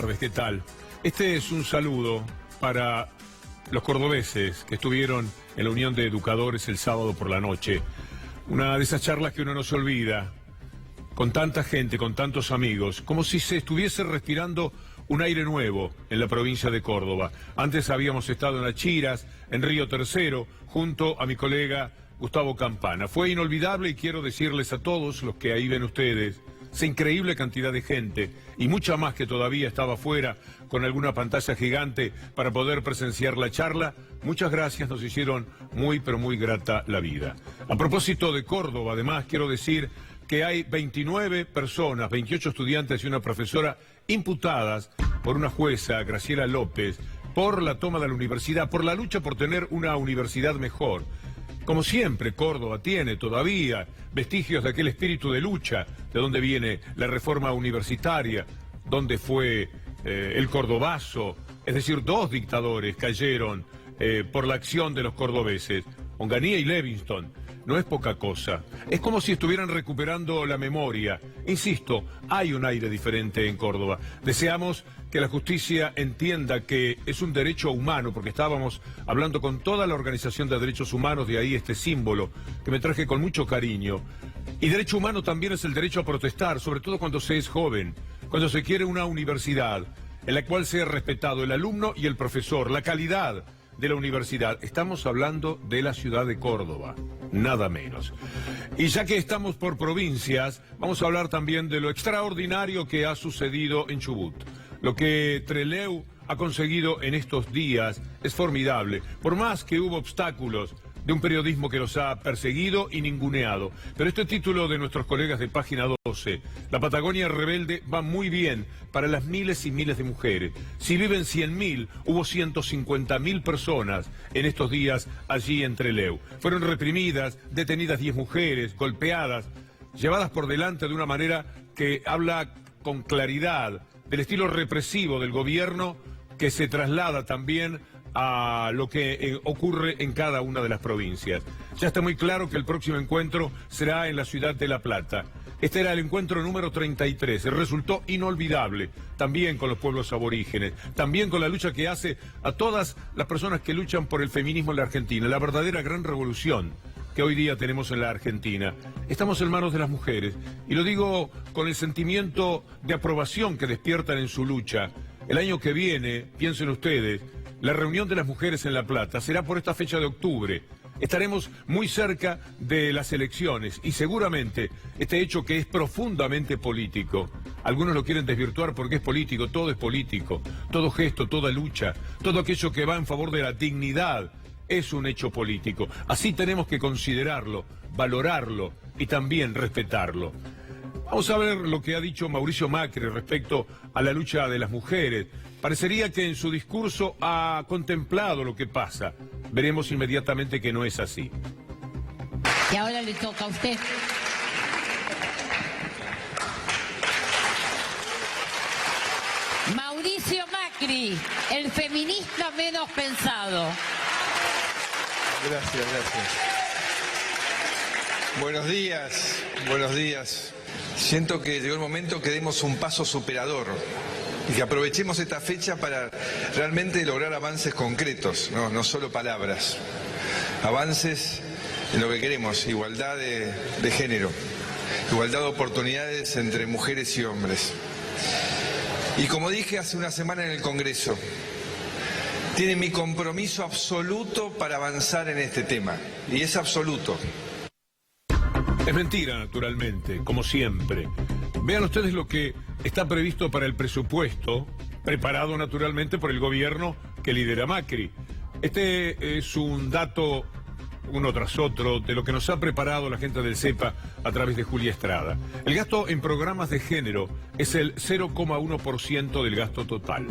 tardes, ¿qué tal? Este es un saludo para los cordobeses que estuvieron en la Unión de Educadores el sábado por la noche. Una de esas charlas que uno no se olvida, con tanta gente, con tantos amigos, como si se estuviese respirando un aire nuevo en la provincia de Córdoba. Antes habíamos estado en Achiras, en Río Tercero, junto a mi colega Gustavo Campana. Fue inolvidable y quiero decirles a todos los que ahí ven ustedes, esa increíble cantidad de gente y mucha más que todavía estaba afuera con alguna pantalla gigante para poder presenciar la charla. Muchas gracias, nos hicieron muy pero muy grata la vida. A propósito de Córdoba, además, quiero decir que hay 29 personas, 28 estudiantes y una profesora imputadas por una jueza, Graciela López, por la toma de la universidad, por la lucha por tener una universidad mejor. Como siempre, Córdoba tiene todavía vestigios de aquel espíritu de lucha, de donde viene la reforma universitaria, donde fue el cordobazo, es decir, dos dictadores cayeron por la acción de los cordobeses, Onganía y Levingston. No es poca cosa. Es como si estuvieran recuperando la memoria. Insisto, hay un aire diferente en Córdoba. Deseamos que la justicia entienda que es un derecho humano, porque estábamos hablando con toda la Organización de Derechos Humanos, de ahí este símbolo, que me traje con mucho cariño. Y derecho humano también es el derecho a protestar, sobre todo cuando se es joven, cuando se quiere una universidad en la cual sea respetado el alumno y el profesor, la calidad de la universidad. Estamos hablando de la ciudad de Córdoba, nada menos. Y ya que estamos por provincias, vamos a hablar también de lo extraordinario que ha sucedido en Chubut. Lo que Trelew ha conseguido en estos días es formidable, por más que hubo obstáculos de un periodismo que los ha perseguido y ninguneado. Pero este título de nuestros colegas de Página 12, La Patagonia Rebelde, va muy bien para las miles y miles de mujeres. Si viven 100.000, hubo 150.000 personas en estos días allí en Trelew. Fueron reprimidas, detenidas 10 mujeres, golpeadas, llevadas por delante de una manera que habla con claridad del estilo represivo del gobierno, que se traslada también a lo que ocurre en cada una de las provincias. Ya está muy claro que el próximo encuentro será en la ciudad de La Plata. Este era el encuentro número 33, resultó inolvidable, también con los pueblos aborígenes, también con la lucha que hace a todas las personas que luchan por el feminismo en la Argentina, la verdadera gran revolución que hoy día tenemos en la Argentina. Estamos en manos de las mujeres, y lo digo con el sentimiento de aprobación que despiertan en su lucha. El año que viene, piensen ustedes, la reunión de las mujeres en La Plata será por esta fecha de octubre. Estaremos muy cerca de las elecciones y seguramente este hecho que es profundamente político, algunos lo quieren desvirtuar porque es político, todo es político, todo gesto, toda lucha, todo aquello que va en favor de la dignidad es un hecho político. Así tenemos que considerarlo, valorarlo y también respetarlo. Vamos a ver lo que ha dicho Mauricio Macri respecto a la lucha de las mujeres. Parecería que en su discurso ha contemplado lo que pasa. Veremos inmediatamente que no es así. Y ahora le toca a usted. Mauricio Macri, el feminista menos pensado. Gracias, gracias. Buenos días, buenos días. Siento que llegó el momento que demos un paso superador y que aprovechemos esta fecha para realmente lograr avances concretos, no solo palabras. Avances en lo que queremos, igualdad de género, igualdad de oportunidades entre mujeres y hombres. Y como dije hace una semana en el Congreso, tiene mi compromiso absoluto para avanzar en este tema, y es absoluto. Es mentira, naturalmente, como siempre. Vean ustedes lo que está previsto para el presupuesto, preparado naturalmente por el gobierno que lidera Macri. Este es un dato, uno tras otro, de lo que nos ha preparado la gente del CEPA a través de Julia Estrada. El gasto en programas de género es el 0,1% del gasto total.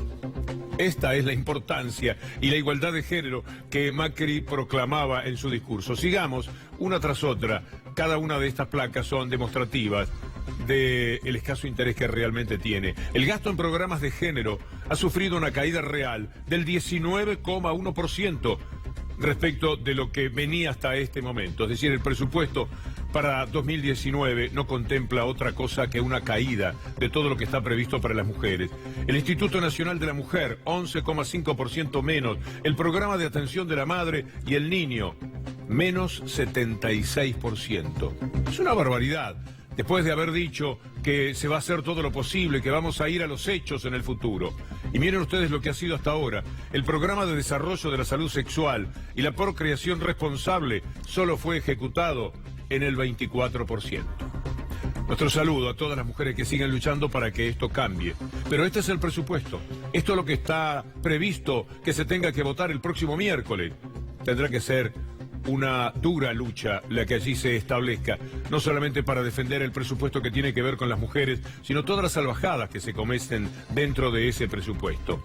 Esta es la importancia y la igualdad de género que Macri proclamaba en su discurso. Sigamos, una tras otra, cada una de estas placas son demostrativas del escaso interés que realmente tiene. El gasto en programas de género ha sufrido una caída real del 19,1%. respecto de lo que venía hasta este momento. Es decir, el presupuesto para 2019 no contempla otra cosa que una caída de todo lo que está previsto para las mujeres. El Instituto Nacional de la Mujer, 11,5% menos. El Programa de Atención de la Madre y el Niño, menos 76%. Es una barbaridad. Después de haber dicho que se va a hacer todo lo posible, que vamos a ir a los hechos en el futuro. Y miren ustedes lo que ha sido hasta ahora. El Programa de Desarrollo de la Salud Sexual y la Procreación Responsable solo fue ejecutado en el 24%. Nuestro saludo a todas las mujeres que siguen luchando para que esto cambie. Pero este es el presupuesto. Esto es lo que está previsto que se tenga que votar el próximo miércoles. Tendrá que ser una dura lucha la que allí se establezca, no solamente para defender el presupuesto que tiene que ver con las mujeres, sino todas las salvajadas que se cometen dentro de ese presupuesto.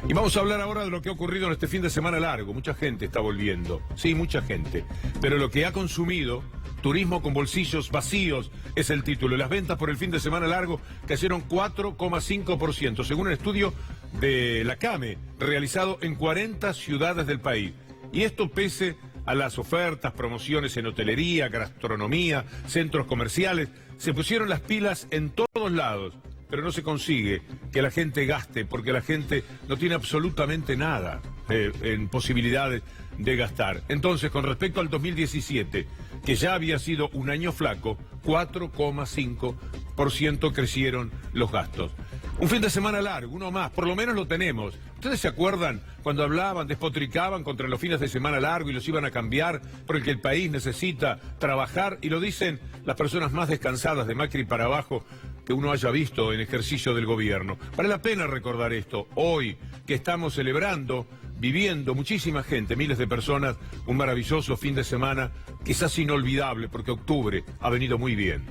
Y vamos a hablar ahora de lo que ha ocurrido en este fin de semana largo. Mucha gente está volviendo, sí, mucha gente, pero lo que ha consumido, turismo con bolsillos vacíos, es el título. Las ventas por el fin de semana largo cayeron 4,5%, según un estudio de la CAME, realizado en 40 ciudades del país. Y esto pese a las ofertas, promociones en hotelería, gastronomía, centros comerciales. Se pusieron las pilas en todos lados, pero no se consigue que la gente gaste, porque la gente no tiene absolutamente nada en posibilidades de gastar. Entonces, con respecto al 2017, que ya había sido un año flaco, 4,5% crecieron los gastos. Un fin de semana largo, uno más, por lo menos lo tenemos. ¿Ustedes se acuerdan cuando hablaban, despotricaban contra los fines de semana largo y los iban a cambiar porque el país necesita trabajar? Y lo dicen las personas más descansadas de Macri para abajo que uno haya visto en ejercicio del gobierno. Vale la pena recordar esto hoy que estamos celebrando, viviendo muchísima gente, miles de personas, un maravilloso fin de semana, quizás inolvidable porque octubre ha venido muy bien.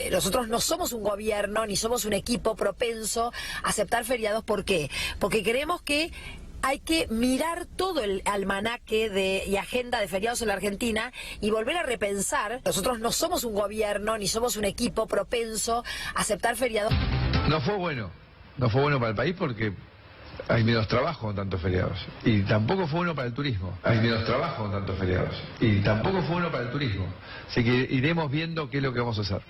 Nosotros no somos un gobierno ni somos un equipo propenso a aceptar feriados. ¿Por qué? Porque creemos que hay que mirar todo el almanaque y agenda de feriados en la Argentina y volver a repensar. Nosotros no somos un gobierno ni somos un equipo propenso a aceptar feriados. No fue bueno para el país porque hay menos trabajo con tantos feriados. Y tampoco fue bueno para el turismo. Hay menos trabajo con tantos feriados. Y tampoco fue bueno para el turismo. Así que iremos viendo qué es lo que vamos a hacer.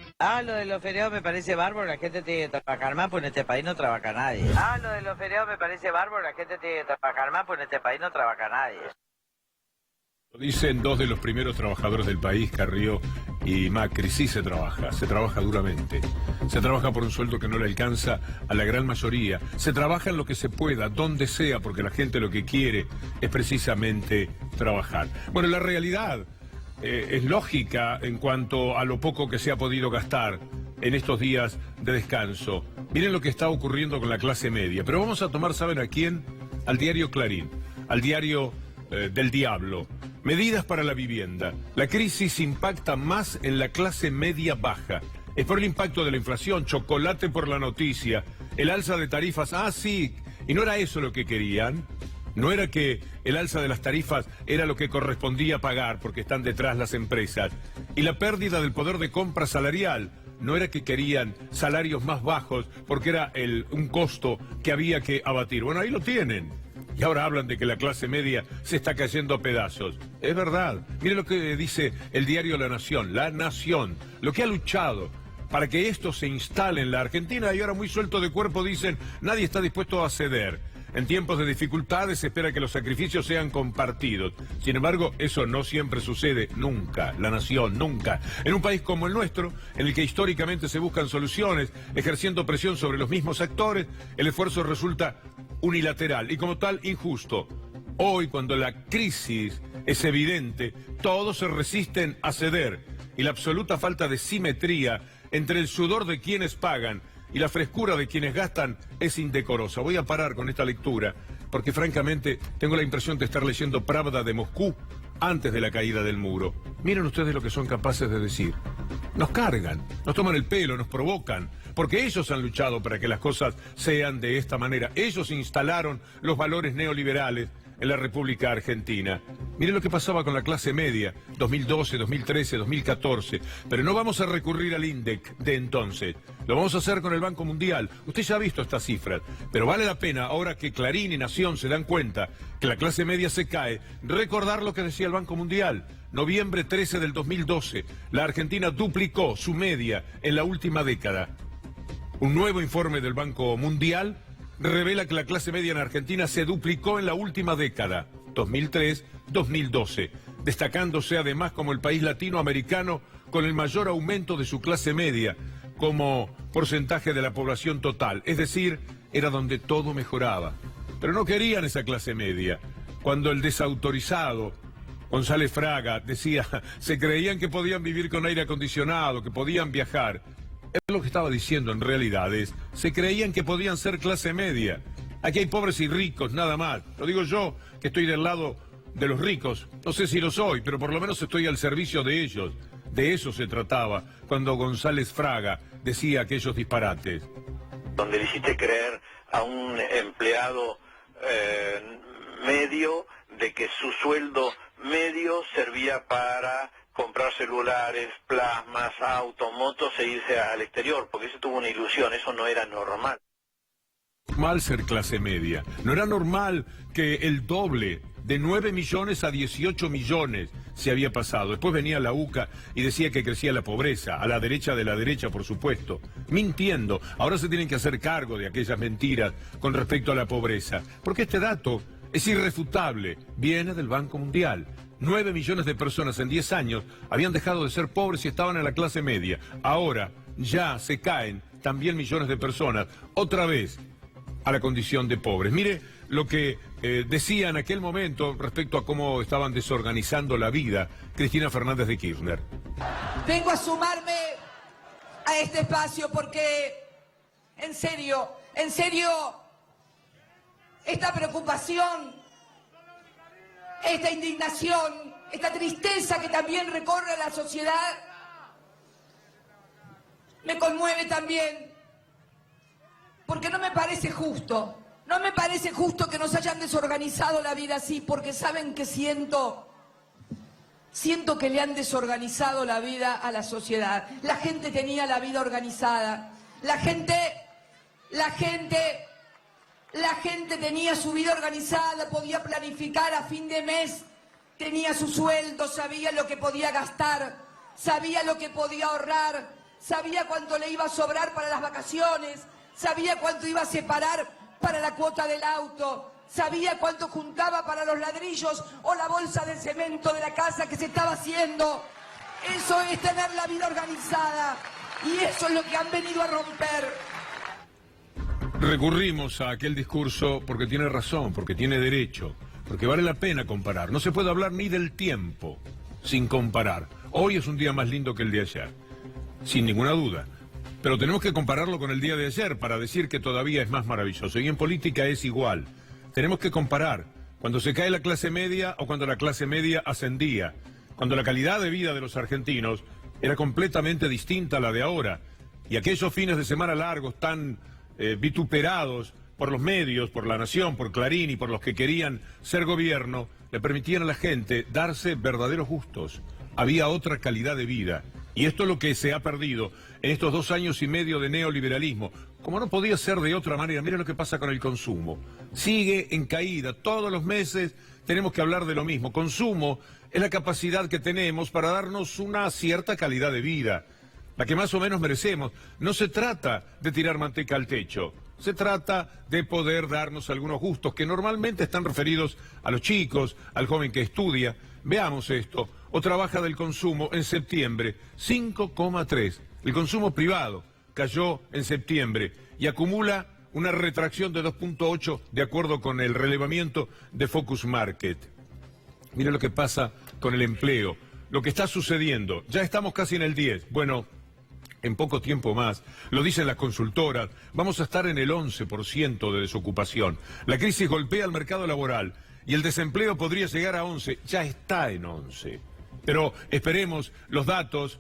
Lo de los feriados me parece bárbaro. La gente tiene que trabajar más, pues en este país no trabaja nadie. Lo de los feriados me parece bárbaro. La gente tiene que trabajar más, pues en este país no trabaja nadie. Lo dicen dos de los primeros trabajadores del país, Carrió y Macri. Sí se trabaja duramente. Se trabaja por un sueldo que no le alcanza a la gran mayoría. Se trabaja en lo que se pueda, donde sea, porque la gente lo que quiere es precisamente trabajar. Bueno, la realidad es lógica en cuanto a lo poco que se ha podido gastar en estos días de descanso. Miren lo que está ocurriendo con la clase media. Pero vamos a tomar, ¿saben a quién? Al diario Clarín, al diario del diablo. Medidas para la vivienda. La crisis impacta más en la clase media baja. Es por el impacto de la inflación, chocolate por la noticia, el alza de tarifas. Ah, sí, y no era eso lo que querían. No era que el alza de las tarifas era lo que correspondía pagar porque están detrás las empresas. Y la pérdida del poder de compra salarial. No era que querían salarios más bajos porque era un costo que había que abatir. Bueno, ahí lo tienen. Y ahora hablan de que la clase media se está cayendo a pedazos. Es verdad. Mire lo que dice el diario La Nación. La Nación, lo que ha luchado para que esto se instale en la Argentina, y ahora muy suelto de cuerpo dicen, nadie está dispuesto a ceder. En tiempos de dificultades se espera que los sacrificios sean compartidos. Sin embargo, eso no siempre sucede, nunca. La Nación, nunca. En un país como el nuestro, en el que históricamente se buscan soluciones, ejerciendo presión sobre los mismos actores, el esfuerzo resulta unilateral y como tal injusto. Hoy, cuando la crisis es evidente, todos se resisten a ceder y la absoluta falta de simetría entre el sudor de quienes pagan y la frescura de quienes gastan es indecorosa. Voy a parar con esta lectura porque francamente tengo la impresión de estar leyendo Pravda de Moscú antes de la caída del muro. Miren ustedes lo que son capaces de decir. Nos cargan, nos toman el pelo, nos provocan, porque ellos han luchado para que las cosas sean de esta manera. Ellos instalaron los valores neoliberales en la República Argentina. Miren lo que pasaba con la clase media, 2012, 2013, 2014. Pero no vamos a recurrir al INDEC de entonces. Lo vamos a hacer con el Banco Mundial. Usted ya ha visto estas cifras. Pero vale la pena, ahora que Clarín y Nación se dan cuenta que la clase media se cae, recordar lo que decía el Banco Mundial. Noviembre 13 del 2012, la Argentina duplicó su media en la última década. Un nuevo informe del Banco Mundial revela que la clase media en Argentina se duplicó en la última década, 2003-2012, destacándose además como el país latinoamericano con el mayor aumento de su clase media como porcentaje de la población total, es decir, era donde todo mejoraba. Pero no querían esa clase media. Cuando el desautorizado González Fraga decía, se creían que podían vivir con aire acondicionado, que podían viajar. Él lo que estaba diciendo en realidad es, se creían que podían ser clase media. Aquí hay pobres y ricos, nada más. Lo digo yo, que estoy del lado de los ricos. No sé si lo soy, pero por lo menos estoy al servicio de ellos. De eso se trataba cuando González Fraga decía aquellos disparates. Donde le hiciste creer a un empleado medio de que su sueldo medio servía para comprar celulares, plasmas, autos, motos e irse al exterior, porque eso tuvo una ilusión, eso no era normal. Normal ser clase media, no era normal que el doble, de 9 millones a 18 millones se había pasado. Después venía la UCA y decía que crecía la pobreza, a la derecha de la derecha, por supuesto, mintiendo. Ahora se tienen que hacer cargo de aquellas mentiras con respecto a la pobreza, porque este dato es irrefutable, viene del Banco Mundial. 9 millones de personas en 10 años habían dejado de ser pobres y estaban en la clase media. Ahora ya se caen también millones de personas, otra vez, a la condición de pobres. Mire lo que decía en aquel momento respecto a cómo estaban desorganizando la vida Cristina Fernández de Kirchner. Vengo a sumarme a este espacio porque, en serio, esta preocupación, esta indignación, esta tristeza que también recorre la sociedad, me conmueve también, porque no me parece justo que nos hayan desorganizado la vida así, porque saben que siento que le han desorganizado la vida a la sociedad. La gente tenía la vida organizada, la gente tenía su vida organizada, podía planificar a fin de mes, tenía su sueldo, sabía lo que podía gastar, sabía lo que podía ahorrar, sabía cuánto le iba a sobrar para las vacaciones, sabía cuánto iba a separar para la cuota del auto, sabía cuánto juntaba para los ladrillos o la bolsa de cemento de la casa que se estaba haciendo. Eso es tener la vida organizada y eso es lo que han venido a romper. Recurrimos a aquel discurso porque tiene razón, porque tiene derecho, porque vale la pena comparar. No se puede hablar ni del tiempo sin comparar. Hoy es un día más lindo que el de ayer, sin ninguna duda. Pero tenemos que compararlo con el día de ayer para decir que todavía es más maravilloso. Y en política es igual. Tenemos que comparar cuando se cae la clase media o cuando la clase media ascendía. Cuando la calidad de vida de los argentinos era completamente distinta a la de ahora. Y aquellos fines de semana largos tan vituperados por los medios, por La Nación, por Clarín y por los que querían ser gobierno, le permitían a la gente darse verdaderos gustos. Había otra calidad de vida. Y esto es lo que se ha perdido en estos 2 años y medio de neoliberalismo. Como no podía ser de otra manera, mira lo que pasa con el consumo. Sigue en caída. Todos los meses tenemos que hablar de lo mismo. Consumo es la capacidad que tenemos para darnos una cierta calidad de vida, la que más o menos merecemos. No se trata de tirar manteca al techo. Se trata de poder darnos algunos gustos que normalmente están referidos a los chicos, al joven que estudia. Veamos esto. Otra baja del consumo en septiembre, 5,3. El consumo privado cayó en septiembre y acumula una retracción de 2,8 de acuerdo con el relevamiento de Focus Market. Mire lo que pasa con el empleo, lo que está sucediendo. Ya estamos casi en el 10. Bueno, en poco tiempo más, lo dicen las consultoras, vamos a estar en el 11% de desocupación. La crisis golpea al mercado laboral y el desempleo podría llegar a 11, ya está en 11. Pero esperemos los datos,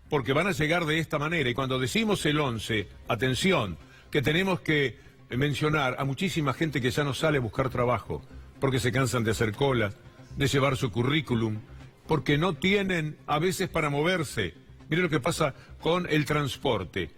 porque van a llegar de esta manera. Y cuando decimos el 11, atención, que tenemos que mencionar a muchísima gente que ya no sale a buscar trabajo, porque se cansan de hacer colas, de llevar su currículum, porque no tienen a veces para moverse. Mire lo que pasa con el transporte.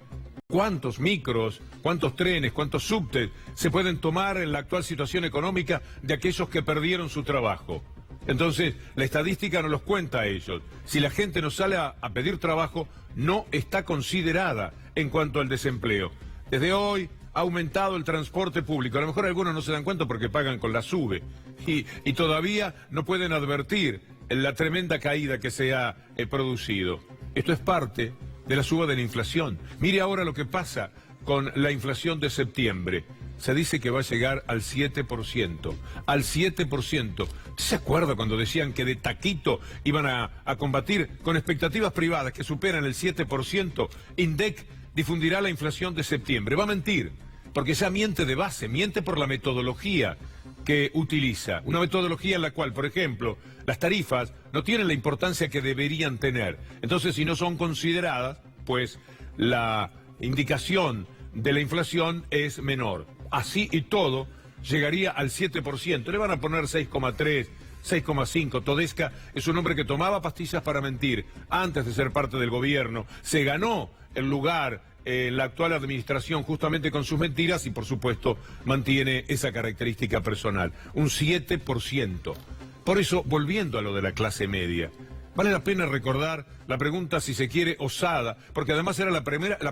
¿Cuántos micros, cuántos trenes, cuántos subtes se pueden tomar en la actual situación económica de aquellos que perdieron su trabajo? Entonces, la estadística no los cuenta a ellos. Si la gente no sale a pedir trabajo, no está considerada en cuanto al desempleo. Desde hoy ha aumentado el transporte público. A lo mejor algunos no se dan cuenta porque pagan con la SUBE. Y todavía no pueden advertir la tremenda caída que se ha producido. Esto es parte de la suba de la inflación. Mire ahora lo que pasa con la inflación de septiembre. Se dice que va a llegar al 7%. Al 7%. ¿Usted se acuerda cuando decían que de taquito iban a combatir con expectativas privadas que superan el 7%? INDEC difundirá la inflación de septiembre. Va a mentir, porque ya miente de base, miente por la metodología que utiliza. Una metodología en la cual, por ejemplo, las tarifas no tienen la importancia que deberían tener. Entonces, si no son consideradas, pues la indicación de la inflación es menor. Así y todo, llegaría al 7%. Le van a poner 6,3, 6,5. Todesca es un hombre que tomaba pastillas para mentir antes de ser parte del gobierno. Se ganó el lugar en la actual administración justamente con sus mentiras y, por supuesto, mantiene esa característica personal. Un 7%. Por eso, volviendo a lo de la clase media, vale la pena recordar la pregunta, si se quiere, osada, porque además era la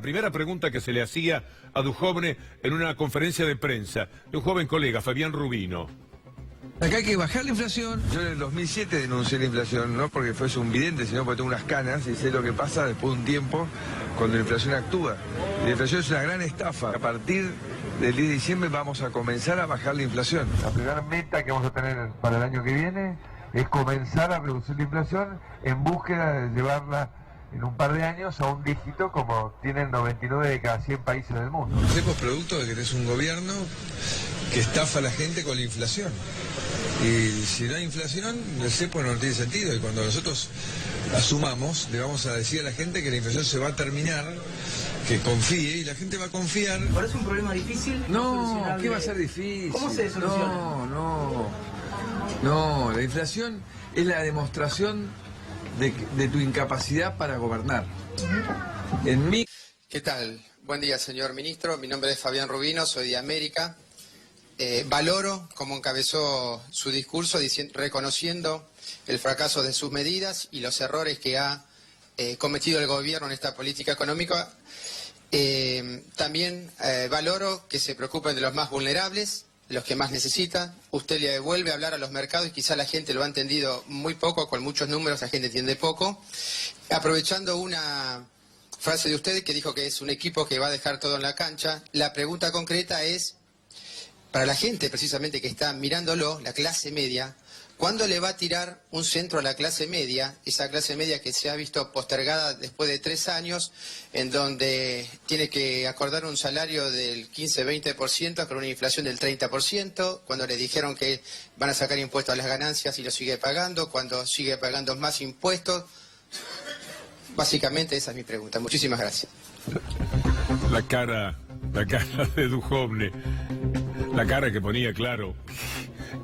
primera pregunta que se le hacía a Duhovne en una conferencia de prensa de un joven colega, Fabián Rubino. Acá hay que bajar la inflación. Yo en el 2007 denuncié la inflación, no porque fuese un vidente, sino porque tengo unas canas y sé lo que pasa después de un tiempo cuando la inflación actúa. Y la inflación es una gran estafa. A partir del 10 de diciembre vamos a comenzar a bajar la inflación. La primera meta que vamos a tener para el año que viene es comenzar a reducir la inflación en búsqueda de llevarla en un par de años a un dígito como tienen 99 de cada 100 países del mundo. Hacemos producto de que tenés un gobierno que estafa a la gente con la inflación. Y si no hay inflación, el cepo no tiene sentido. Y cuando nosotros asumamos, le vamos a decir a la gente que la inflación se va a terminar, que confíe, y la gente va a confiar. ¿Ahora es un problema difícil? No, ¿qué va a ser difícil? ¿Cómo se soluciona? No, la inflación es la demostración de tu incapacidad para gobernar. ¿Qué tal? Buen día, señor ministro. Mi nombre es Fabián Rubino, soy de América. Valoro cómo encabezó su discurso reconociendo el fracaso de sus medidas y los errores que ha cometido el gobierno en esta política económica. También valoro que se preocupen de los más vulnerables, los que más necesitan. Usted le vuelve a hablar a los mercados y quizá la gente lo ha entendido muy poco, con muchos números la gente entiende poco. Aprovechando una frase de usted que dijo que es un equipo que va a dejar todo en la cancha, la pregunta concreta es, para la gente precisamente que está mirándolo, la clase media, ¿cuándo le va a tirar un centro a la clase media? Esa clase media que se ha visto postergada después de 3 años, en donde tiene que acordar un salario del 15-20% con una inflación del 30%, cuando le dijeron que van a sacar impuestos a las ganancias y lo sigue pagando, cuando sigue pagando más impuestos. Básicamente esa es mi pregunta. Muchísimas gracias. La cara de Duhovne, la cara que ponía claro.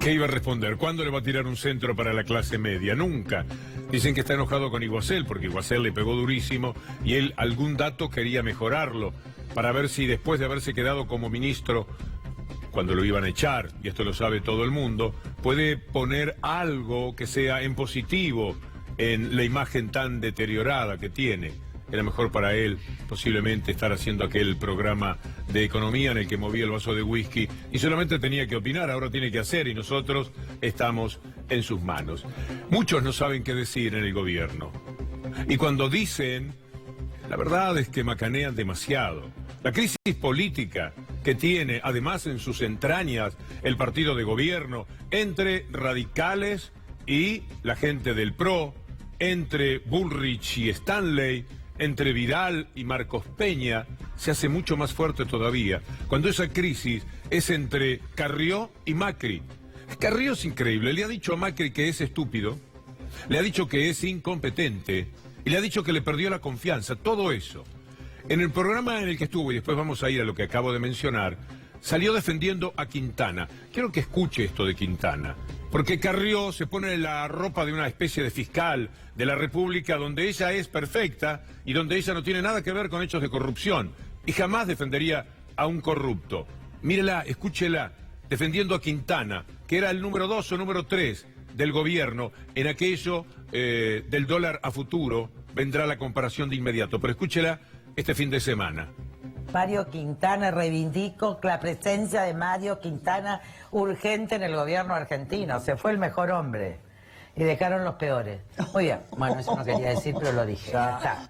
¿Qué iba a responder? ¿Cuándo le va a tirar un centro para la clase media? Nunca. Dicen que está enojado con Iguacel, porque Iguacel le pegó durísimo y él algún dato quería mejorarlo para ver si después de haberse quedado como ministro, cuando lo iban a echar, y esto lo sabe todo el mundo, puede poner algo que sea en positivo en la imagen tan deteriorada que tiene. Era mejor para él posiblemente estar haciendo aquel programa de economía en el que movía el vaso de whisky y solamente tenía que opinar, ahora tiene que hacer y nosotros estamos en sus manos. Muchos no saben qué decir en el gobierno. Y cuando dicen, la verdad es que macanean demasiado. La crisis política que tiene, además en sus entrañas, el partido de gobierno, entre radicales y la gente del PRO, entre Bullrich y Stanley, entre Vidal y Marcos Peña, se hace mucho más fuerte todavía, cuando esa crisis es entre Carrió y Macri. Carrió es increíble, le ha dicho a Macri que es estúpido, Le ha dicho que es incompetente y le ha dicho que le perdió la confianza, todo eso. En el programa en el que estuvo, y después vamos a ir a lo que acabo de mencionar, salió defendiendo a Quintana. Quiero que escuche esto de Quintana, porque Carrió se pone la ropa de una especie de fiscal de la República donde ella es perfecta y donde ella no tiene nada que ver con hechos de corrupción y jamás defendería a un corrupto. Mírela, escúchela, defendiendo a Quintana, que era el número 2 o número 3 del gobierno en aquello del dólar a futuro. Vendrá la comparación de inmediato, pero escúchela este fin de semana. Mario Quintana, reivindico la presencia de Mario Quintana urgente en el gobierno argentino. Se fue el mejor hombre y dejaron los peores. Muy bien, bueno, eso no quería decir, pero lo dije. Ya está.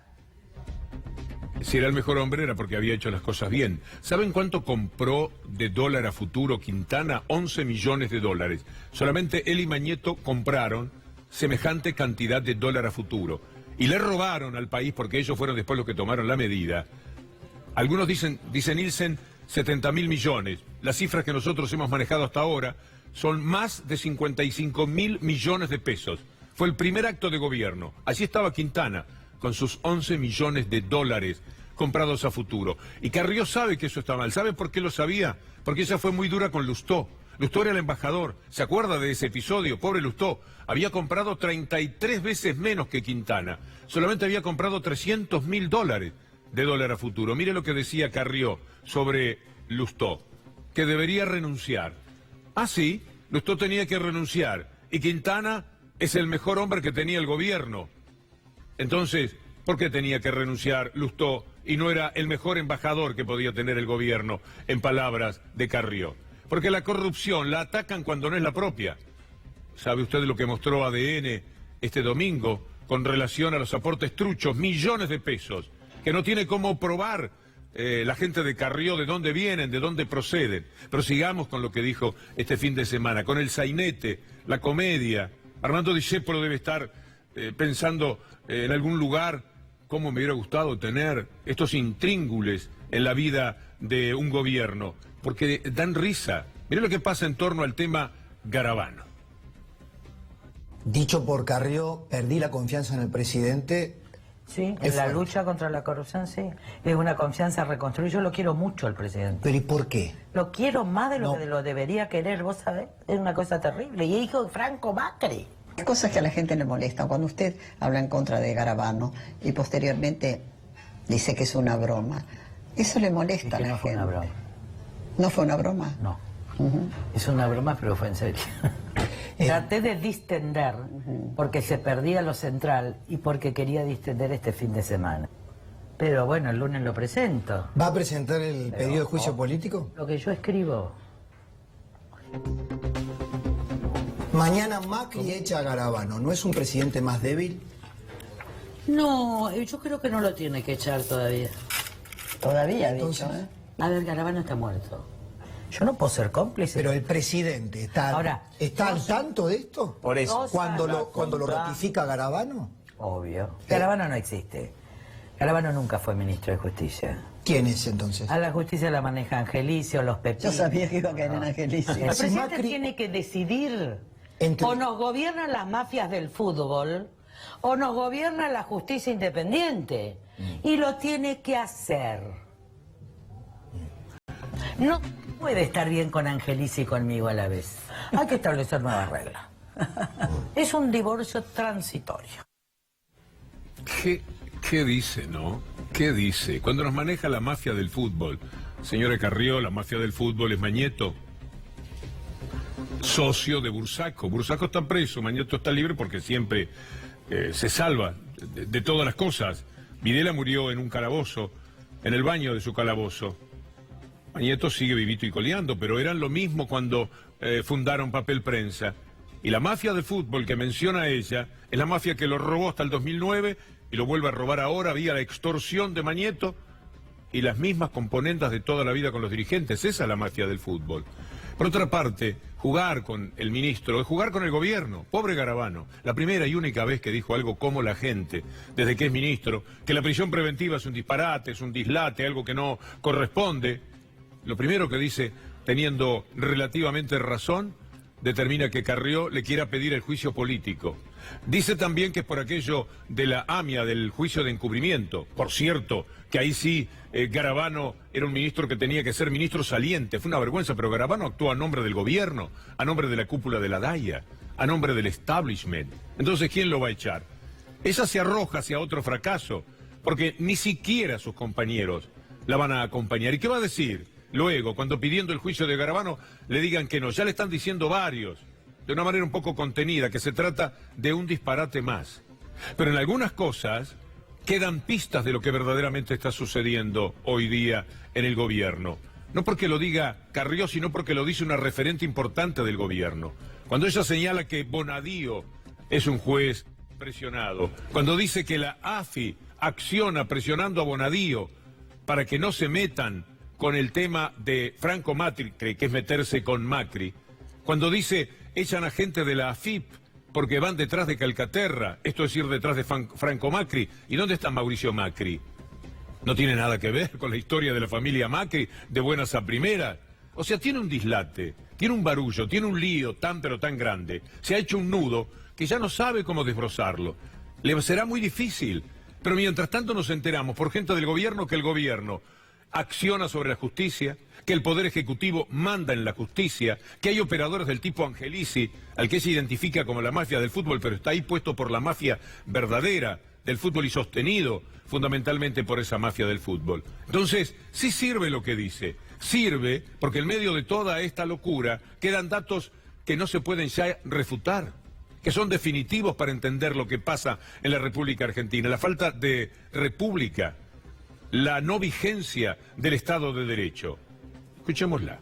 Si era el mejor hombre era porque había hecho las cosas bien. ¿Saben cuánto compró de dólar a futuro Quintana? 11 millones de dólares. Solamente él y Mañeto compraron semejante cantidad de dólar a futuro. Y le robaron al país, porque ellos fueron después los que tomaron la medida. Algunos dicen Nielsen, 70.000 millones. Las cifras que nosotros hemos manejado hasta ahora son más de 55.000 millones de pesos. Fue el primer acto de gobierno. Allí estaba Quintana, con sus 11 millones de dólares comprados a futuro. Y Carrió sabe que eso está mal. ¿Sabe por qué lo sabía? Porque ella fue muy dura con Lustó. Lustó era el embajador. ¿Se acuerda de ese episodio? Pobre Lustó. Había comprado 33 veces menos que Quintana. Solamente había comprado 300.000 dólares de dólar a futuro. Mire lo que decía Carrió sobre Lustó, que debería renunciar. Ah, sí, Lustó tenía que renunciar. Y Quintana es el mejor hombre que tenía el gobierno. Entonces, ¿por qué tenía que renunciar Lustó y no era el mejor embajador que podía tener el gobierno, en palabras de Carrió? Porque la corrupción la atacan cuando no es la propia. ¿Sabe usted lo que mostró ADN este domingo con relación a los aportes truchos, millones de pesos, que no tiene cómo probar la gente de Carrió de dónde vienen, de dónde proceden? Pero sigamos con lo que dijo este fin de semana, con el sainete, la comedia. Armando Discépolo debe estar pensando en algún lugar cómo me hubiera gustado tener estos intríngules en la vida de un gobierno, porque dan risa. Mire lo que pasa en torno al tema Garabano. Dicho por Carrió, perdí la confianza en el presidente. Sí, en la lucha contra la corrupción, sí. Es una confianza reconstruida. Yo lo quiero mucho al presidente. ¿Pero y por qué? Lo quiero más de lo que lo debería querer, vos sabés. Es una cosa terrible. Y es hijo de Franco Macri. Hay cosas que a la gente le molestan. Cuando usted habla en contra de Garabano y posteriormente dice que es una broma, eso le molesta a la gente. No fue una broma. ¿No fue una broma? No. Es una broma, pero fue en serio. Traté de distender porque se perdía lo central y porque quería distender este fin de semana. Pero bueno, el lunes lo presento. ¿Va a presentar el pedido de juicio político? Lo que yo escribo. Mañana Macri echa a Garabano. ¿No es un presidente más débil? No, yo creo que no lo tiene que echar todavía. Todavía, entonces, dicho, ¿eh? A ver, Garabano está muerto. Yo no puedo ser cómplice. Pero el presidente está al tanto de esto. Por eso. Cuando lo ratifica Garabano. Obvio. Garabano no existe. Garabano nunca fue ministro de Justicia. ¿Quién es entonces? A la justicia la maneja Angelicio, los pepinos. Yo sabía que iba a caer en Angelicio. El presidente tiene que decidir. O nos gobiernan las mafias del fútbol, o nos gobierna la justicia independiente. Y lo tiene que hacer. No puede estar bien con Angelici y conmigo a la vez. Hay que establecer nuevas reglas. Es un divorcio transitorio. ¿Qué dice, no? ¿Qué dice? Cuando nos maneja la mafia del fútbol, señora Carrió, la mafia del fútbol es Mañeto, socio de Bursaco. Bursaco está preso, Mañeto está libre porque siempre se salva de todas las cosas. Videla murió en un calabozo, en el baño de su calabozo. Mañeto sigue vivito y coleando, pero eran lo mismo cuando fundaron Papel Prensa. Y la mafia del fútbol que menciona ella es la mafia que lo robó hasta el 2009 y lo vuelve a robar ahora vía la extorsión de Mañeto y las mismas componendas de toda la vida con los dirigentes. Esa es la mafia del fútbol. Por otra parte, jugar con el ministro es jugar con el gobierno. Pobre Garabano, la primera y única vez que dijo algo como la gente, desde que es ministro, que la prisión preventiva es un disparate, es un dislate, algo que no corresponde. Lo primero que dice, teniendo relativamente razón, determina que Carrió le quiera pedir el juicio político. Dice también que es por aquello de la AMIA, del juicio de encubrimiento. Por cierto, que ahí sí Garabano era un ministro que tenía que ser ministro saliente. Fue una vergüenza, pero Garabano actuó a nombre del gobierno, a nombre de la cúpula de la DAIA, a nombre del establishment. Entonces, ¿quién lo va a echar? Ella se arroja hacia otro fracaso, porque ni siquiera sus compañeros la van a acompañar. ¿Y qué va a decir luego, cuando pidiendo el juicio de Garabano le digan que no? Ya le están diciendo varios, de una manera un poco contenida, que se trata de un disparate más. Pero en algunas cosas quedan pistas de lo que verdaderamente está sucediendo hoy día en el gobierno. No porque lo diga Carrió, sino porque lo dice una referente importante del gobierno. Cuando ella señala que Bonadío es un juez presionado, cuando dice que la AFI acciona presionando a Bonadío para que no se metan con el tema de Franco Macri, que es meterse con Macri, cuando dice echan a gente de la AFIP porque van detrás de Calcaterra, esto es ir detrás de Franco Macri. ¿Y dónde está Mauricio Macri? No tiene nada que ver con la historia de la familia Macri, de buenas a primeras. O sea, tiene un dislate, tiene un barullo, tiene un lío tan pero tan grande. Se ha hecho un nudo que ya no sabe cómo desbrozarlo. Le será muy difícil. Pero mientras tanto nos enteramos por gente del gobierno que el gobierno acciona sobre la justicia, que el Poder Ejecutivo manda en la justicia, que hay operadores del tipo Angelici, al que se identifica como la mafia del fútbol, pero está ahí puesto por la mafia verdadera del fútbol y sostenido fundamentalmente por esa mafia del fútbol. Entonces, sí sirve lo que dice, sirve porque en medio de toda esta locura quedan datos que no se pueden ya refutar, que son definitivos para entender lo que pasa en la República Argentina, la falta de república, la no vigencia del Estado de Derecho. Escuchémosla.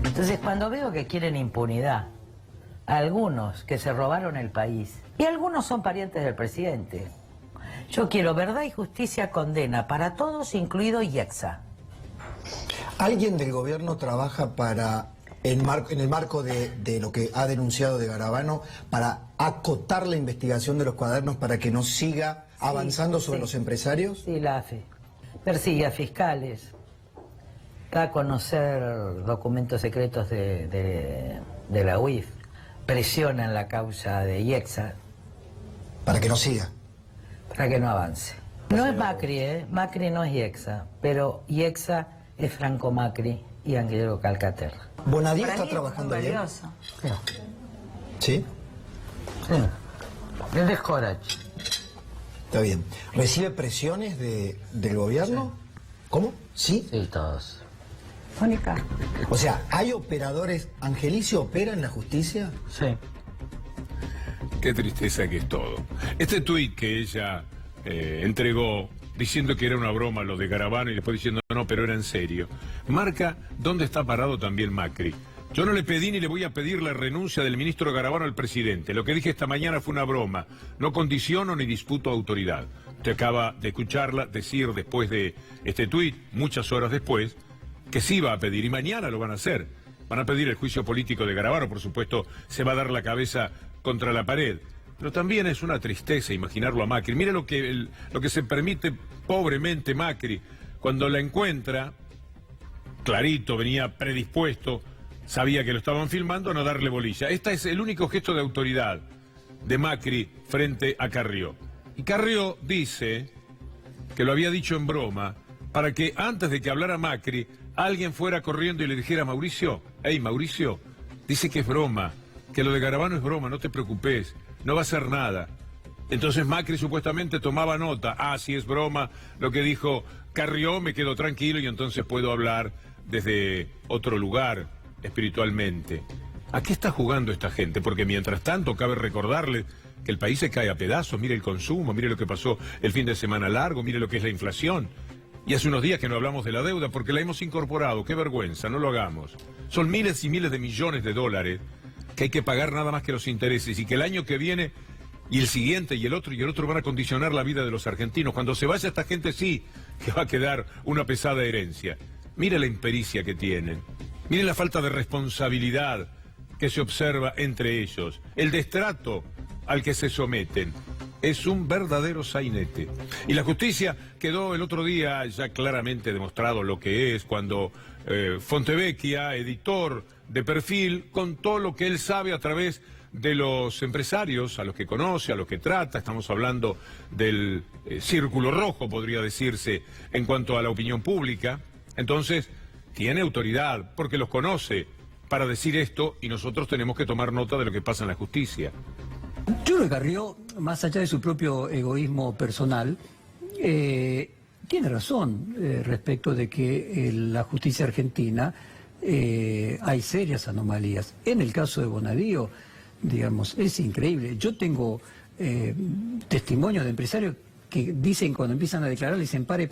Entonces, cuando veo que quieren impunidad, algunos que se robaron el país, y algunos son parientes del presidente, yo quiero verdad y justicia, condena para todos, incluido IEXA. ¿Alguien del gobierno trabaja para, en el marco de lo que ha denunciado de Garabano, para acotar la investigación de los cuadernos para que no siga avanzando sobre los empresarios? Sí, la AFE. Persigue a fiscales, da a conocer documentos secretos de la UIF, presiona en la causa de IEXA. Para que no siga. Para que no avance. No es Macri, Macri no es IEXA, pero IEXA es Franco Macri y Anguillo Calcaterra. ¿Bonadío está trabajando bien? ¿Sí? Sí. Es de Scorach. Está bien. ¿Recibe presiones del gobierno? Sí. ¿Cómo? ¿Sí? Sí, todos. Mónica. O sea, ¿hay operadores? ¿Angelici opera en la justicia? Sí. Qué tristeza que es todo. Este tuit que ella entregó diciendo que era una broma lo de Garabano y después diciendo no, pero era en serio, marca dónde está parado también Macri. Yo no le pedí ni le voy a pedir la renuncia del ministro Garabano al presidente. Lo que dije esta mañana fue una broma. No condiciono ni disputo autoridad. Usted acaba de escucharla decir después de este tuit, muchas horas después, que sí va a pedir y mañana lo van a hacer. Van a pedir el juicio político de Garabano, por supuesto, se va a dar la cabeza contra la pared. Pero también es una tristeza imaginarlo a Macri. Mire lo que se permite pobremente Macri. Cuando la encuentra, clarito, venía predispuesto, sabía que lo estaban filmando, a no darle bolilla. Este es el único gesto de autoridad de Macri frente a Carrió. Y Carrió dice que lo había dicho en broma para que antes de que hablara Macri, alguien fuera corriendo y le dijera a Mauricio, hey Mauricio, dice que es broma, que lo de Garabano es broma, no te preocupes, no va a hacer nada. Entonces Macri supuestamente tomaba nota, si es broma lo que dijo Carrió, me quedo tranquilo y entonces puedo hablar desde otro lugar espiritualmente. ¿A qué está jugando esta gente? Porque mientras tanto cabe recordarle que el país se cae a pedazos, mire el consumo, mire lo que pasó el fin de semana largo, mire lo que es la inflación. Y hace unos días que no hablamos de la deuda porque la hemos incorporado, qué vergüenza, no lo hagamos. Son miles y miles de millones de dólares que hay que pagar nada más que los intereses y que el año que viene y el siguiente y el otro van a condicionar la vida de los argentinos. Cuando se vaya esta gente sí que va a quedar una pesada herencia. Mire la impericia que tienen, mire la falta de responsabilidad que se observa entre ellos, el destrato al que se someten. es un verdadero sainete. Y la justicia quedó el otro día ya claramente demostrado lo que es cuando Fontevecchia, editor de Perfil, contó lo que él sabe a través de los empresarios, a los que conoce, a los que trata. Estamos hablando del círculo rojo, podría decirse, en cuanto a la opinión pública. Entonces, tiene autoridad, porque los conoce para decir esto, y nosotros tenemos que tomar nota de lo que pasa en la justicia. Yo creo que Carrió, más allá de su propio egoísmo personal, tiene razón respecto de que en la justicia argentina hay serias anomalías. En el caso de Bonadío, digamos, es increíble. Yo tengo testimonios de empresarios que dicen, cuando empiezan a declarar, le dicen pare,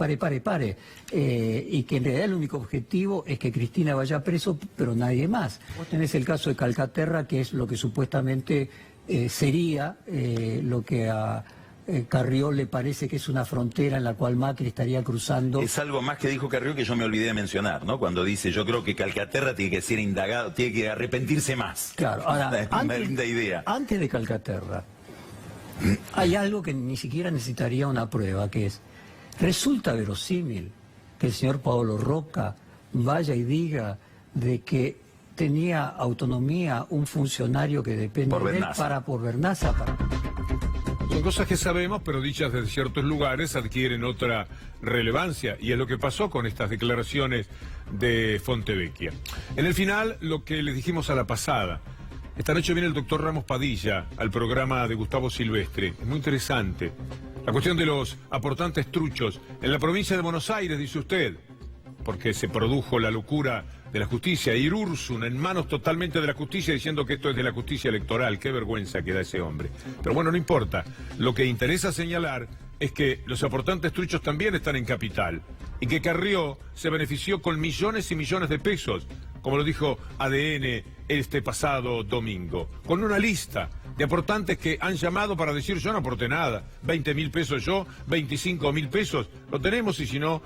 y que en realidad el único objetivo es que Cristina vaya preso, pero nadie más. Vos tenés el caso de Calcaterra, que es lo que supuestamente sería lo que a Carrió le parece que es una frontera en la cual Macri estaría cruzando. Es algo más que dijo Carrió que yo me olvidé de mencionar, ¿no? Cuando dice, yo creo que Calcaterra tiene que ser indagado, tiene que arrepentirse más. Claro, ahora, es una linda idea. Antes de Calcaterra, hay algo que ni siquiera necesitaría una prueba, que es, resulta verosímil que el señor Paolo Rocca vaya y diga de que tenía autonomía un funcionario que depende de él por Vernaza. Son cosas que sabemos, pero dichas desde ciertos lugares adquieren otra relevancia, y es lo que pasó con estas declaraciones de Fontevecchia. En el final, lo que les dijimos a la pasada, esta noche viene el doctor Ramos Padilla al programa de Gustavo Silvestre. Es muy interesante. La cuestión de los aportantes truchos. En la provincia de Buenos Aires, dice usted, porque se produjo la locura de la justicia, Irursun en manos totalmente de la justicia, diciendo que esto es de la justicia electoral. Qué vergüenza que da ese hombre. Pero bueno, no importa. Lo que interesa señalar es que los aportantes truchos también están en Capital, y que Carrió se benefició con millones y millones de pesos, como lo dijo ADN este pasado domingo, con una lista de aportantes que han llamado para decir, yo no aporté nada, 20.000 pesos yo, 25.000 pesos, lo tenemos, y si no,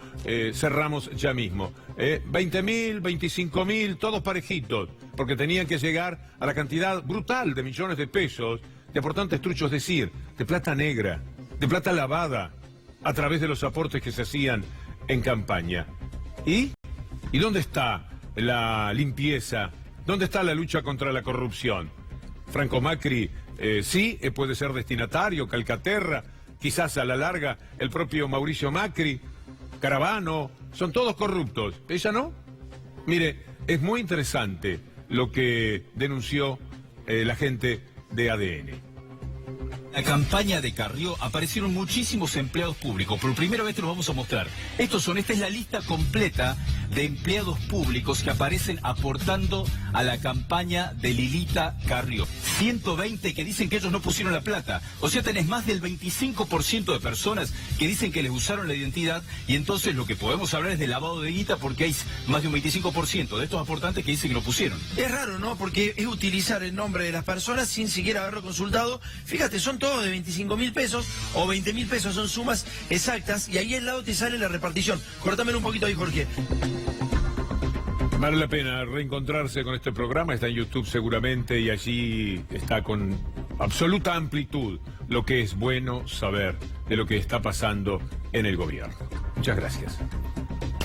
cerramos ya mismo. 20.000, 25.000, todos parejitos, porque tenían que llegar a la cantidad brutal de millones de pesos de aportantes truchos, es decir, de plata negra, de plata lavada, a través de los aportes que se hacían en campaña. ¿Y dónde está la limpieza? ¿Dónde está la lucha contra la corrupción? Franco Macri sí puede ser destinatario, Calcaterra, quizás a la larga el propio Mauricio Macri, Caravano, son todos corruptos. ¿Ella no? Mire, es muy interesante lo que denunció la gente de ADN. En la campaña de Carrió aparecieron muchísimos empleados públicos. Por primera vez te los vamos a mostrar. Esta es la lista completa de empleados públicos que aparecen aportando a la campaña de Lilita Carrió. 120 que dicen que ellos no pusieron la plata. O sea, tenés más del 25% de personas que dicen que les usaron la identidad, y entonces lo que podemos hablar es de lavado de guita, porque hay más de un 25% de estos aportantes que dicen que no pusieron. Es raro, ¿no? Porque es utilizar el nombre de las personas sin siquiera haberlo consultado. Fíjate, son todos de 25.000 pesos o 20.000 pesos, son sumas exactas, y ahí al lado te sale la repartición. Cortámelo un poquito ahí, Jorge. Vale la pena reencontrarse con este programa, está en YouTube seguramente, y allí está con absoluta amplitud lo que es bueno saber de lo que está pasando en el gobierno. Muchas gracias.